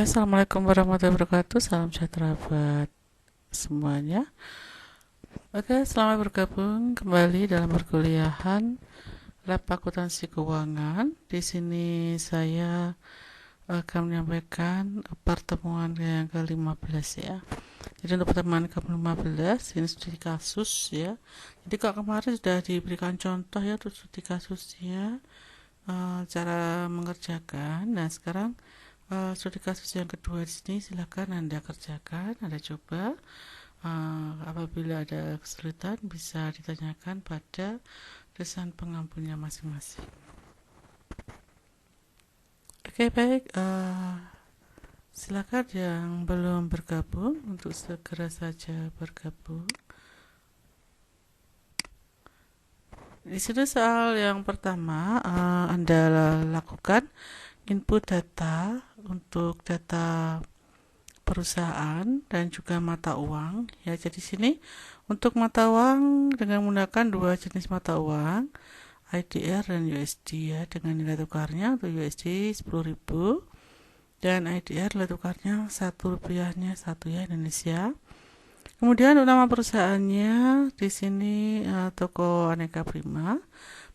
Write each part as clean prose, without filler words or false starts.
Assalamualaikum warahmatullahi wabarakatuh. Salam sejahtera buat semuanya. Oke, selamat bergabung kembali dalam perkuliahan Lab Akuntansi Keuangan. Di sini saya akan menyampaikan pertemuan yang ke-15 ya. Jadi untuk pertemuan ke-15 ini studi kasus ya. Jadi kalau kemarin sudah diberikan contoh ya untuk studi kasusnya, cara mengerjakan. Nah, sekarang studi kasus yang kedua di sini silakan Anda kerjakan, Anda coba. Apabila ada kesulitan bisa ditanyakan pada dosen pengampunya masing-masing. Oke, baik. Silakan yang belum bergabung untuk segera saja bergabung. Di sini soal yang pertama, Anda lakukan input data untuk data perusahaan dan juga mata uang ya. Jadi sini untuk mata uang dengan menggunakan dua jenis mata uang, IDR dan USD ya, dengan nilai tukarnya untuk USD 10.000 dan IDR nilai tukarnya Rp1-nya 1 ya, Indonesia. Kemudian untuk nama perusahaannya di sini toko Aneka Prima,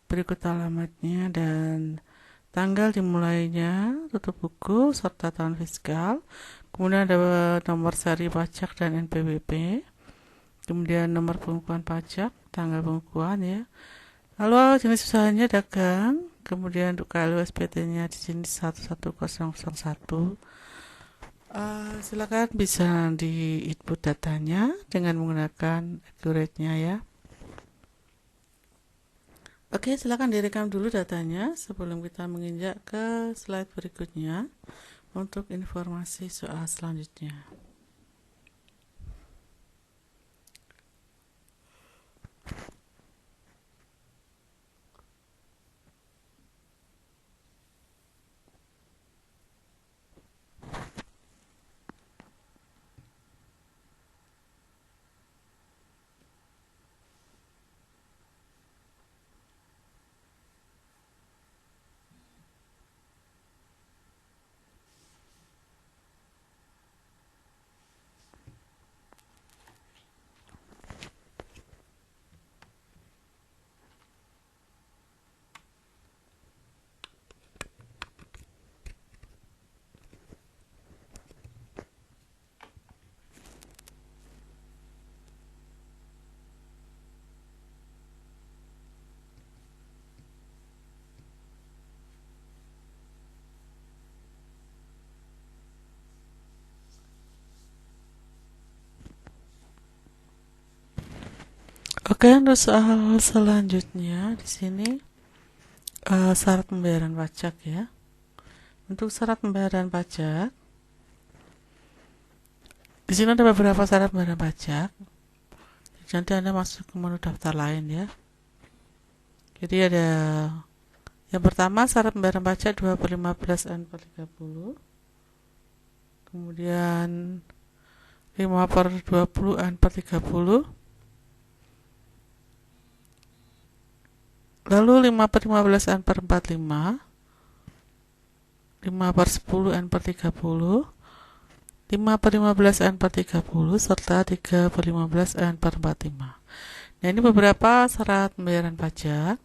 berikut alamatnya dan tanggal dimulainya, tutup buku, serta tahun fiskal. Kemudian ada nomor seri pajak dan NPWP. Kemudian nomor pengukuhan pajak, tanggal pengukuhan ya. Lalu jenis usahanya dagang. Kemudian untuk KLU SPT-nya di sini 11001. Silakan bisa di input datanya dengan menggunakan accurate-nya ya. Oke, silakan direkam dulu datanya sebelum kita menginjak ke slide berikutnya untuk informasi soal selanjutnya. Oke, untuk soal selanjutnya di sini syarat pembayaran pajak ya. Untuk syarat pembayaran pajak, di sini ada beberapa syarat pembayaran pajak. Nanti Anda masuk ke menu daftar lain ya. Jadi ada yang pertama syarat pembayaran pajak 2/15 N/30. Kemudian 5/20 N/30. Lalu 5/15 N/45, 5/10 N/30, 5/15 N/30, serta 3/15 N/45. Nah, ini beberapa syarat pembayaran pajak.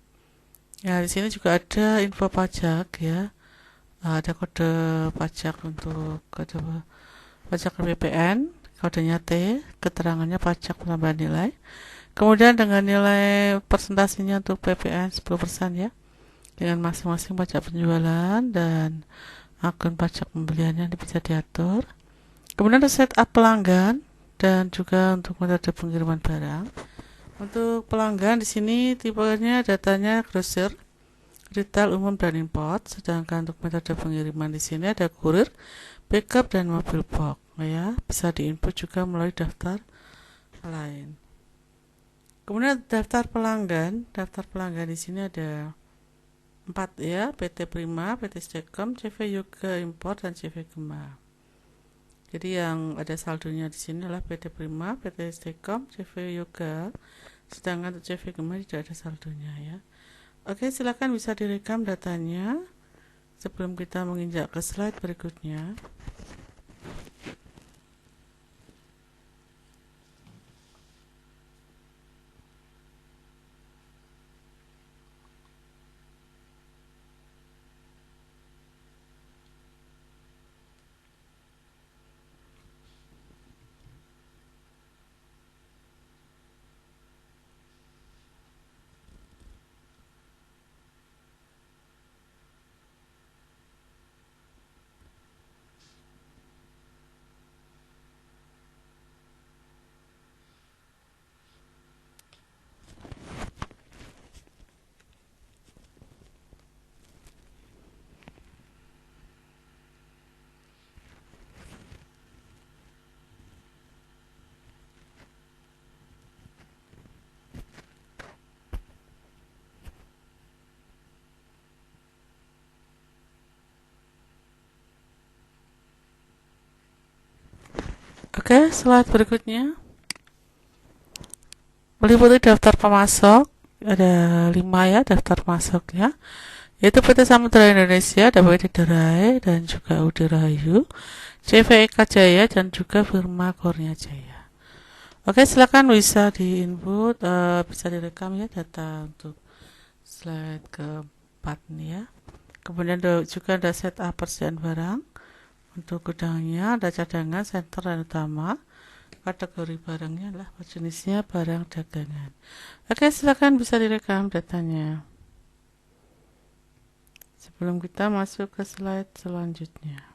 Ya, di sini juga ada info pajak ya. Ada kode pajak untuk kode pajak BPN, kodenya T, keterangannya pajak penambahan nilai. Kemudian dengan nilai presentasinya untuk PPN 10% ya, dengan masing-masing pajak penjualan dan akun pajak pembeliannya bisa diatur. Kemudian ada setup pelanggan dan juga untuk metode pengiriman barang. Untuk pelanggan di sini tipenya datanya grosir, retail, umum dan import. Sedangkan untuk metode pengiriman di sini ada kurir, pickup dan mobil box ya. Bisa diinput juga melalui daftar lain. Kemudian daftar pelanggan di sini ada 4 ya, PT Prima, PT Stekom, CV Yoga Import dan CV Gema. Jadi yang ada saldonya di sini adalah PT Prima, PT Stekom, CV Yoga, sedangkan untuk CV Gema tidak ada saldonya ya. Oke, silakan bisa direkam datanya sebelum kita menginjak ke slide berikutnya. Oke, slide berikutnya meliputi daftar pemasok. Ada 5 ya daftar pemasoknya, yaitu PT Samudra Indonesia, WD Derai, dan juga Udi Rahayu, CVEK Jaya, dan juga firma Kurnia Jaya. Oke, silakan bisa diinput, bisa direkam ya data untuk slide keempat nih ya. Kemudian juga ada setup persediaan barang untuk gudangnya, ada cadangan, center, dan utama. Kategori barangnya adalah jenisnya barang dagangan. Oke, silakan bisa direkam datanya. Sebelum kita masuk ke slide selanjutnya.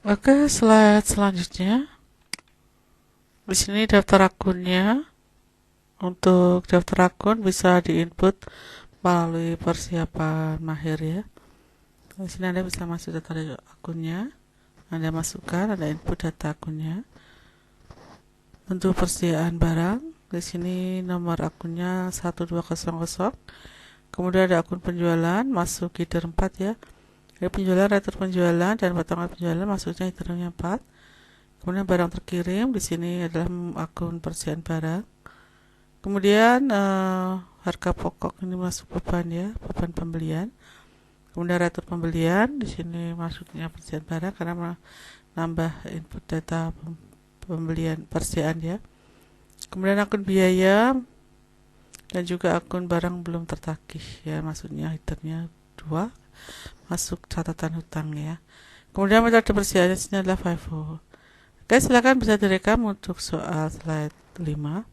Oke, slide selanjutnya. Di sini daftar akunnya. Untuk daftar akun bisa diinput melalui persiapan mahir ya. Di sini Anda bisa masuk data akunnya, Anda masukkan, Anda input data akunnya. Untuk persediaan barang, di sini nomor akunnya 1200. Kemudian ada akun penjualan, masuk header 4 ya. Ada penjualan, retur penjualan, dan potongan penjualan masuknya headernya 4. Kemudian barang terkirim, di sini adalah akun persediaan barang. Kemudian harga pokok ini masuk beban ya, beban pembelian. Kemudian retur pembelian, di sini masuknya persediaan barang karena menambah input data pembelian persediaan ya. Kemudian akun biaya dan juga akun barang belum tertagih ya, maksudnya headernya 2, masuk catatan hutang ya. Kemudian metode persediaan di sini adalah FIFO. Oke, silakan bisa direkam untuk soal slide 5.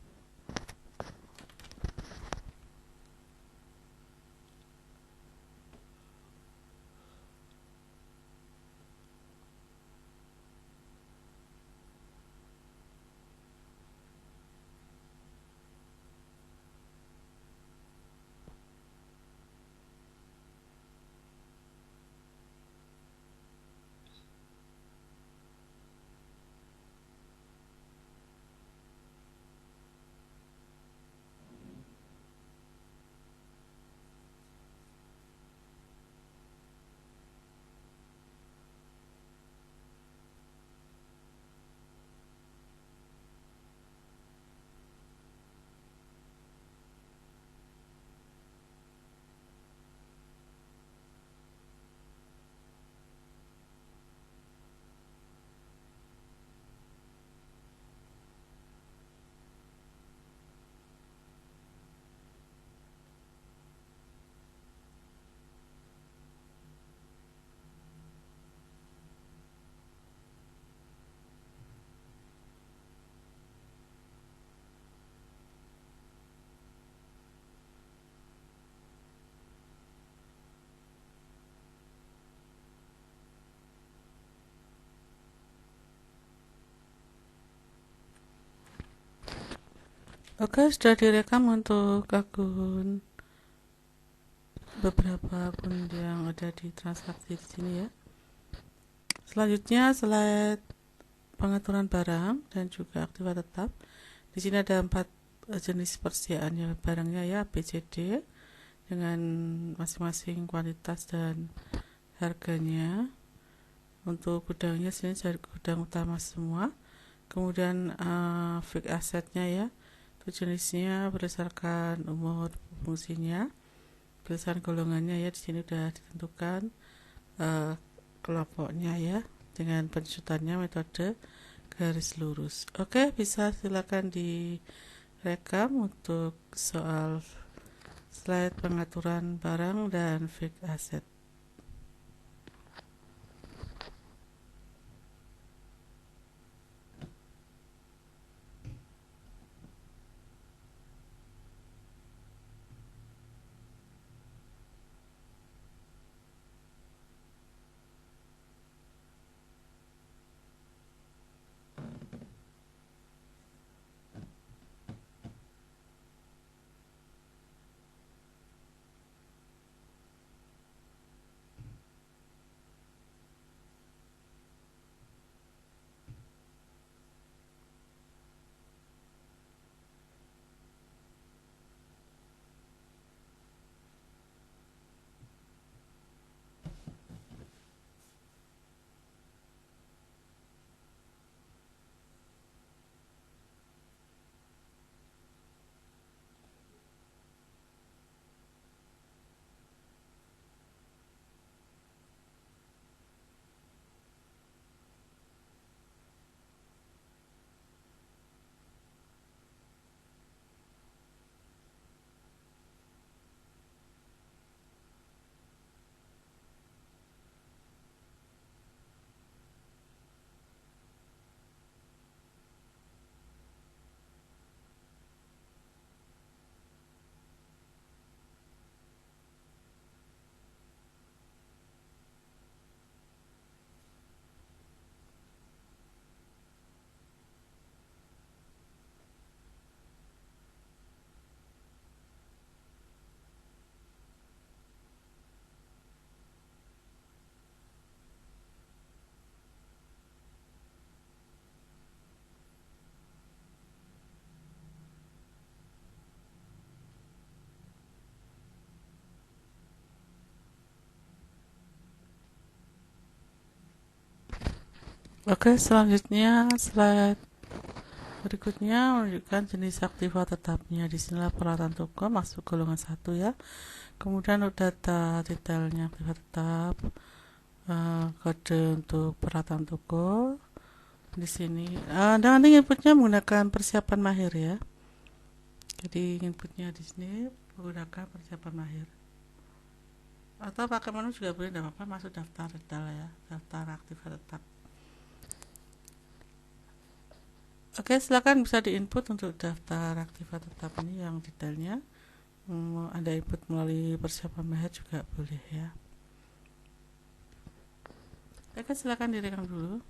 Oke, sudah direkam untuk beberapa akun yang ada di transaksi di sini ya. Selanjutnya slide pengaturan barang dan juga aktiva tetap. Di sini ada 4 jenis persediaan ya barangnya ya, ABCD dengan masing-masing kuantitas dan harganya. Untuk gudangnya sini dari gudang utama semua. Kemudian fixed assetnya ya, itu jenisnya berdasarkan umur fungsinya, berdasarkan golongannya ya, di sini sudah ditentukan kelompoknya ya, dengan penjutannya metode garis lurus. Oke, bisa silakan direkam untuk soal slide pengaturan barang dan fixed asset. Oke, selanjutnya slide berikutnya menunjukkan jenis aktiva tetapnya. Di sinilah peralatan toko masuk golongan 1 ya. Kemudian data detailnya aktiva tetap, kode untuk peralatan toko di sini. Dan nanti inputnya menggunakan persiapan mahir ya. Jadi inputnya di sini menggunakan persiapan mahir. Atau pakai menu juga boleh, tidak apa-apa, masuk daftar detail ya, daftar aktiva tetap. Oke, silakan bisa diinput untuk daftar aktiva tetap ini yang detailnya. Anda input melalui persiapan mahir juga boleh ya. Oke, silakan direkam dulu.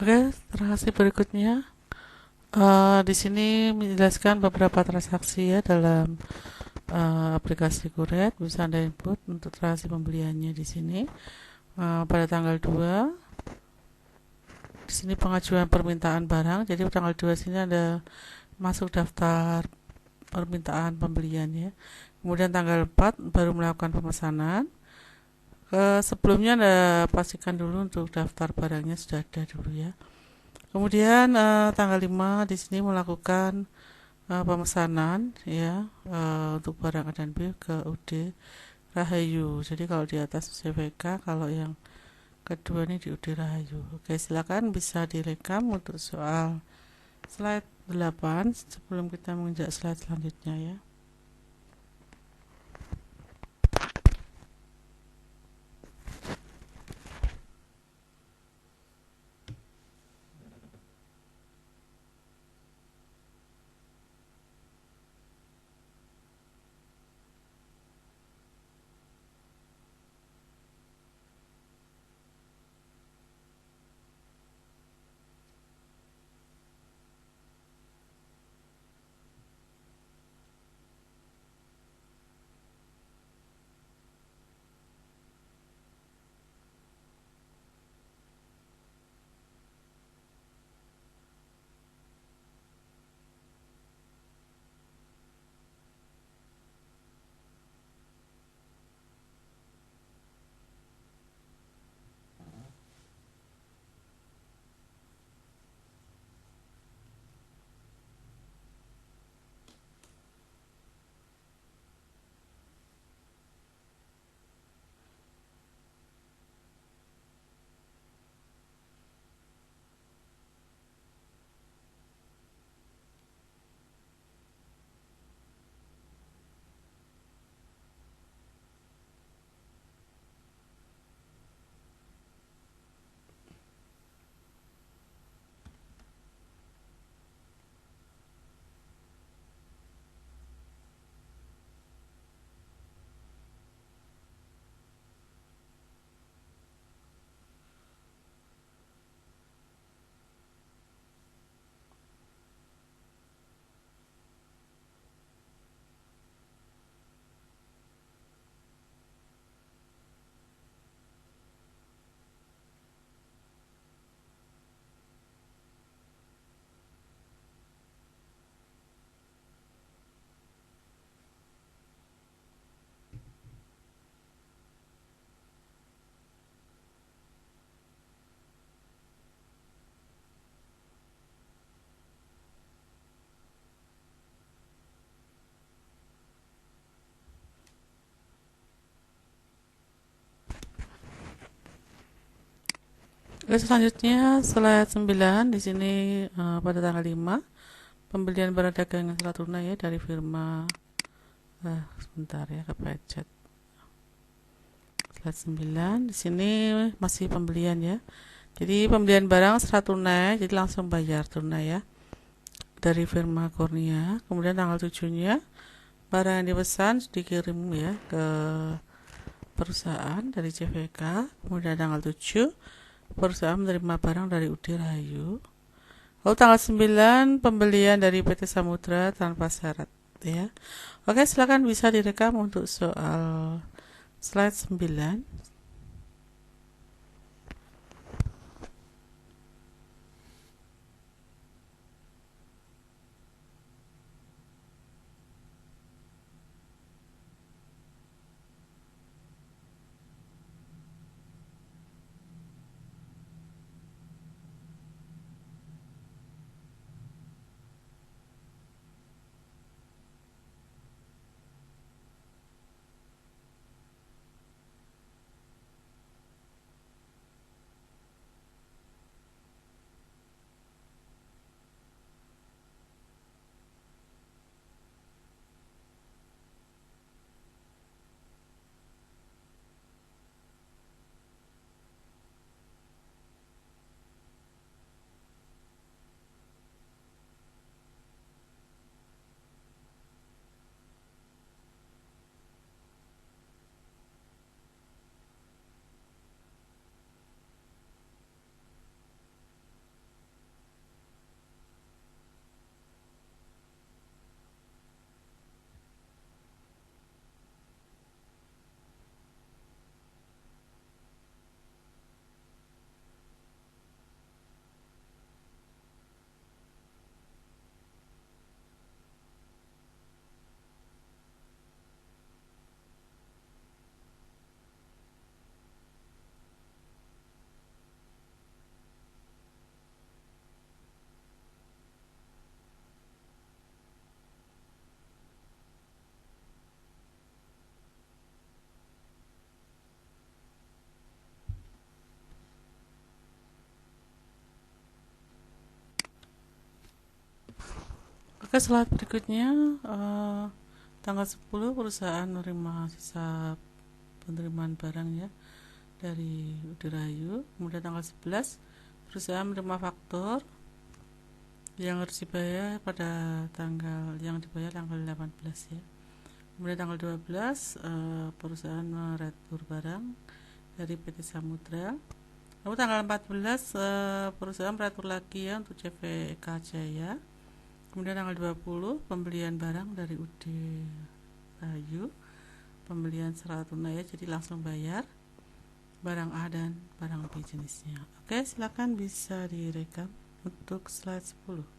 Oke, transaksi berikutnya. Di sini menjelaskan beberapa transaksi ya dalam aplikasi Kuret. Bisa Anda input untuk transaksi pembeliannya di sini. Pada tanggal 2, di sini pengajuan permintaan barang. Jadi tanggal 2 sini ada masuk daftar permintaan pembelian ya. Kemudian tanggal 4 baru melakukan pemesanan. Sebelumnya Anda pastikan dulu untuk daftar barangnya sudah ada dulu ya. Kemudian tanggal 5 di sini melakukan pemesanan ya untuk barang A dan B ke UD Rahayu. Jadi kalau di atas CVK, kalau yang kedua ini di UD Rahayu. Oke, silakan bisa direkam untuk soal slide 8 sebelum kita menginjak slide selanjutnya ya. Oke, selanjutnya slide 9 di sini pada tanggal 5 pembelian barang dagangan secara tunai ya dari firma sebentar ya kepecet. Slide 9 di sini masih pembelian ya. Jadi pembelian barang secara tunai, jadi langsung bayar tunai ya dari firma Kurnia. Kemudian tanggal 7-nya barang yang dipesan dikirim ya ke perusahaan dari CVK. Kemudian tanggal 7 perusahaan menerima barang dari UD Rahayu. Lalu tanggal 9 pembelian dari PT Samudra tanpa syarat ya. Oke, silakan bisa direkam untuk soal slide 9. Oke, slide berikutnya, tanggal 10 perusahaan menerima sisa penerimaan barang ya dari Udirayu. Kemudian tanggal 11 perusahaan menerima faktur yang harus dibayar pada tanggal 18 ya. Kemudian tanggal 12 perusahaan meretur barang dari PT Samudra. Lalu tanggal 14 perusahaan meretur lagi ya untuk CVK Jaya. Kemudian tanggal 20 pembelian barang dari UD Rayu, pembelian secara tunai ya, jadi langsung bayar barang A dan barang B jenisnya. Oke, silakan bisa direkam untuk slide 10.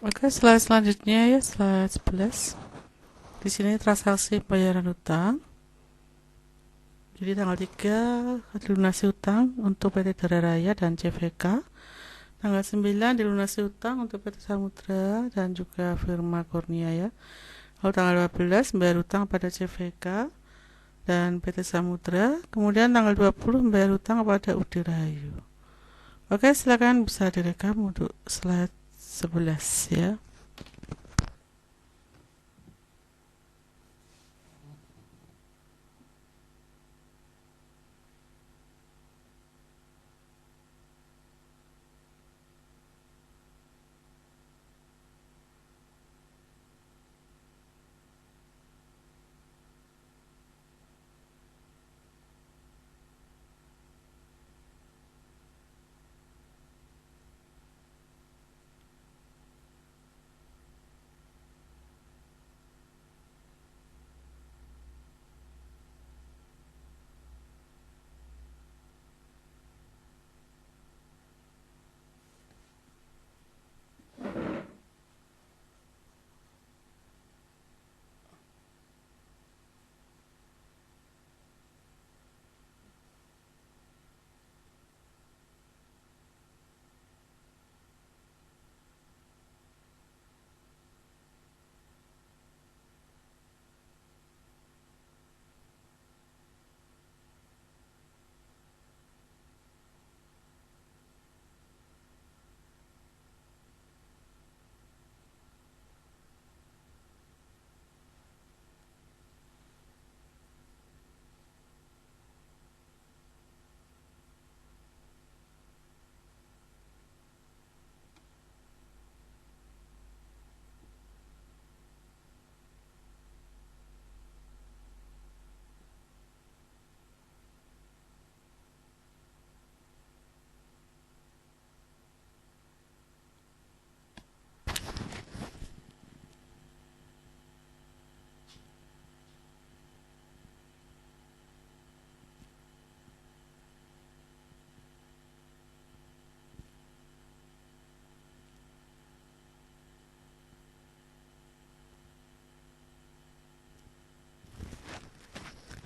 Oke, slide selanjutnya ya, slide 11. Di sini transaksi pembayaran utang. Jadi tanggal 3 dilunasi utang untuk PT Dara Raya dan CVK. Tanggal 9 dilunasi utang untuk PT Samudra dan juga Firma Kurnia ya. Lalu tanggal 12 membayar utang pada CVK dan PT Samudra. Kemudian tanggal 20 membayar utang kepada Udirayu. Oke, silakan bisa direkam untuk slide 11 ya.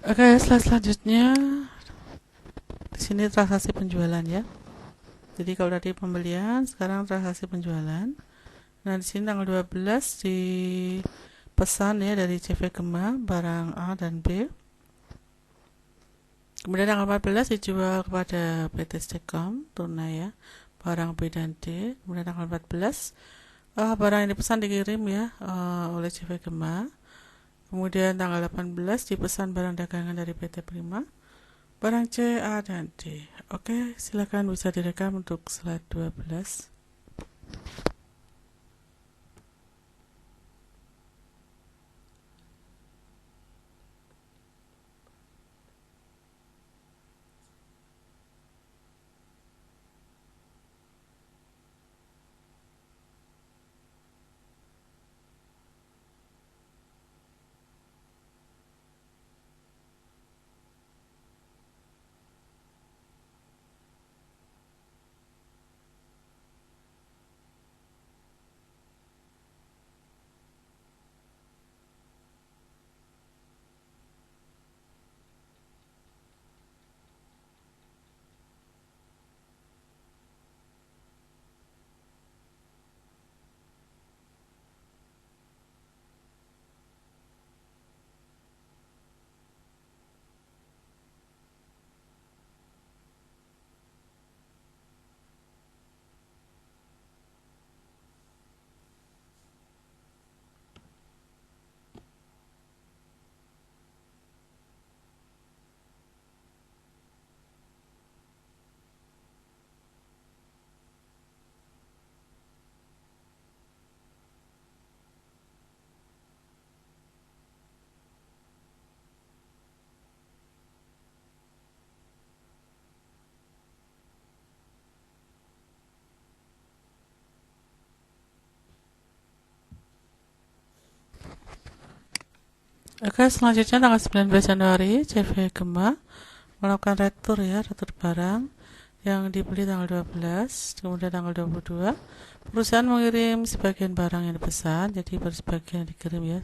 Oke, slide selanjutnya di sini transaksi penjualan ya. Jadi kalau tadi pembelian, sekarang transaksi penjualan. Nah, di sini tanggal 12 di pesan ya dari CV Gema barang A dan B. Kemudian tanggal 14 dijual kepada PT Stekom tunai ya, barang B dan D. Kemudian tanggal 14 barang yang dipesan dikirim ya oleh CV Gema. Kemudian tanggal 18 dipesan barang dagangan dari PT Prima, barang C, A, dan D. Oke, silakan bisa direkam untuk slide 12. Oke, selanjutnya tanggal 19 Januari CV Gema melakukan retur ya, retur barang yang dibeli tanggal 12. Kemudian tanggal 22 perusahaan mengirim sebagian barang yang dipesan, jadi baru sebagian yang dikirim ya.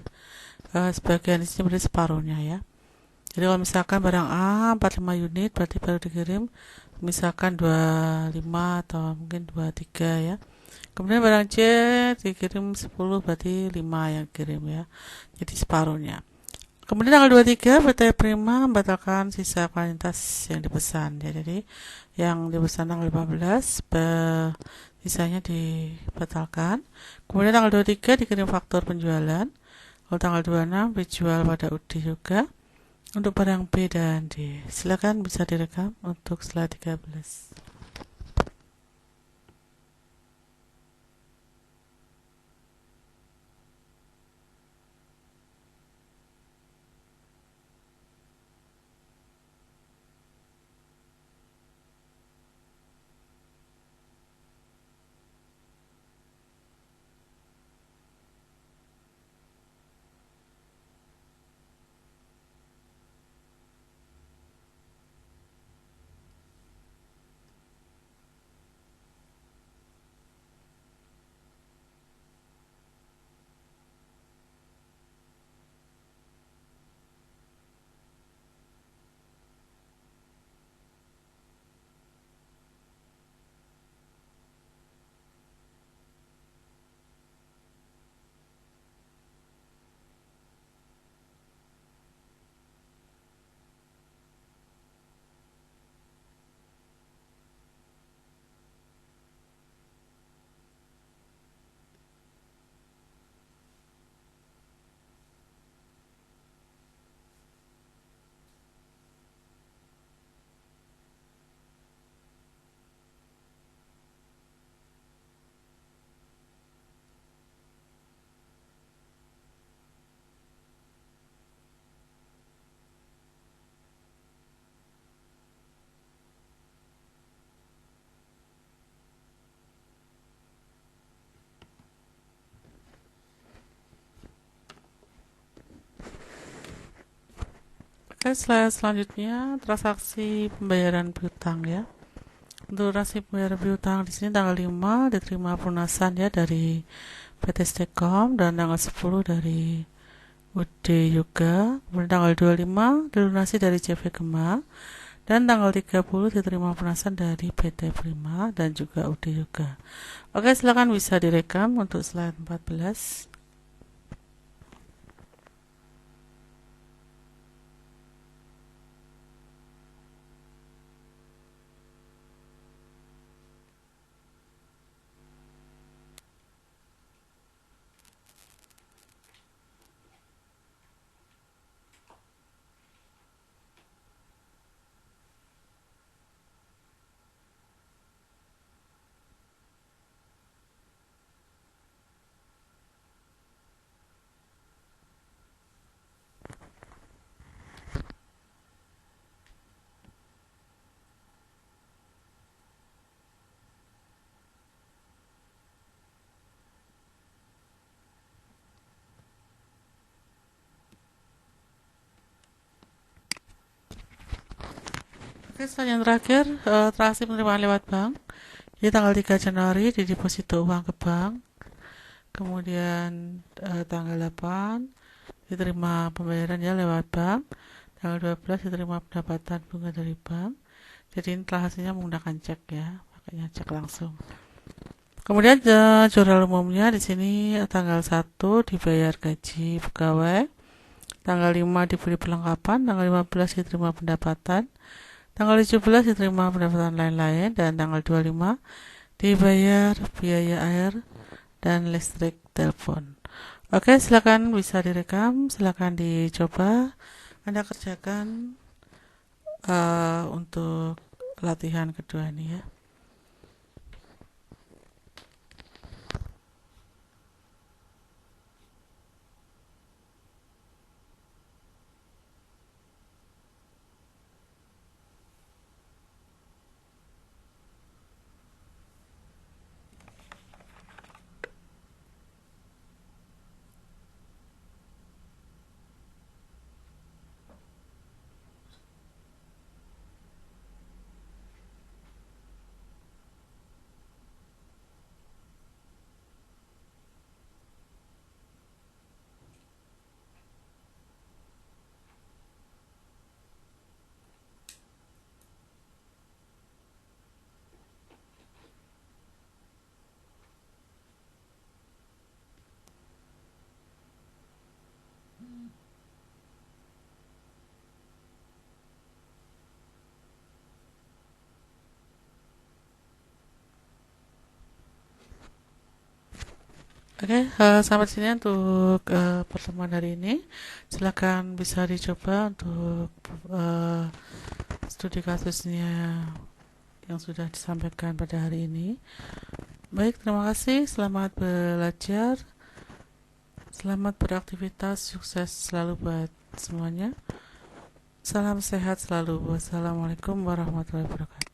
Sebagian di sini berarti separuhnya ya. Jadi kalau misalkan barang A 45 unit berarti baru dikirim misalkan 25 atau mungkin 23 ya. Kemudian barang C dikirim 10 berarti 5 yang kirim ya. Jadi separuhnya. Kemudian tanggal 23 PT Prima membatalkan sisa kuantitas yang dipesan ya. Jadi yang dipesan tanggal 15 sisanya dibatalkan. Kemudian tanggal 23 dikirim faktur penjualan. Kalau tanggal 26 dijual pada UD juga untuk barang B dan D. Silakan bisa direkam untuk slide 13. Oke, slide selanjutnya transaksi pembayaran piutang ya. Untuk transaksi pembayaran piutang di sini tanggal 5 diterima pelunasan ya dari PT Stekom dan tanggal 10 dari UD Yoga. Kemudian tanggal 25 dilunasi dari CV Gema, dan tanggal 30 diterima penasan dari PT Prima dan juga UD Yoga. Oke, silakan bisa direkam untuk slide 14. Oke, slide yang terakhir, transaksi penerimaan lewat bank. Jadi tanggal 3 Januari di deposito uang ke bank. Kemudian tanggal 8 diterima pembayaran ya lewat bank. Tanggal 12 diterima pendapatan bunga dari bank. Jadi ini transaksinya menggunakan cek ya, makanya cek langsung. Kemudian jurnal umumnya di sini tanggal 1 dibayar gaji pegawai, tanggal 5 diberi perlengkapan, tanggal 15 diterima pendapatan, tanggal 17 diterima pendapatan lain-lain, dan tanggal 25 dibayar biaya air dan listrik telepon. Oke, silakan bisa direkam, silakan dicoba Anda kerjakan untuk latihan kedua ini ya. Oke, sampai sini untuk pertemuan hari ini. Silakan bisa dicoba untuk studi kasusnya yang sudah disampaikan pada hari ini. Baik, terima kasih. Selamat belajar. Selamat beraktivitas. Sukses selalu buat semuanya. Salam sehat selalu. Wassalamualaikum warahmatullahi wabarakatuh.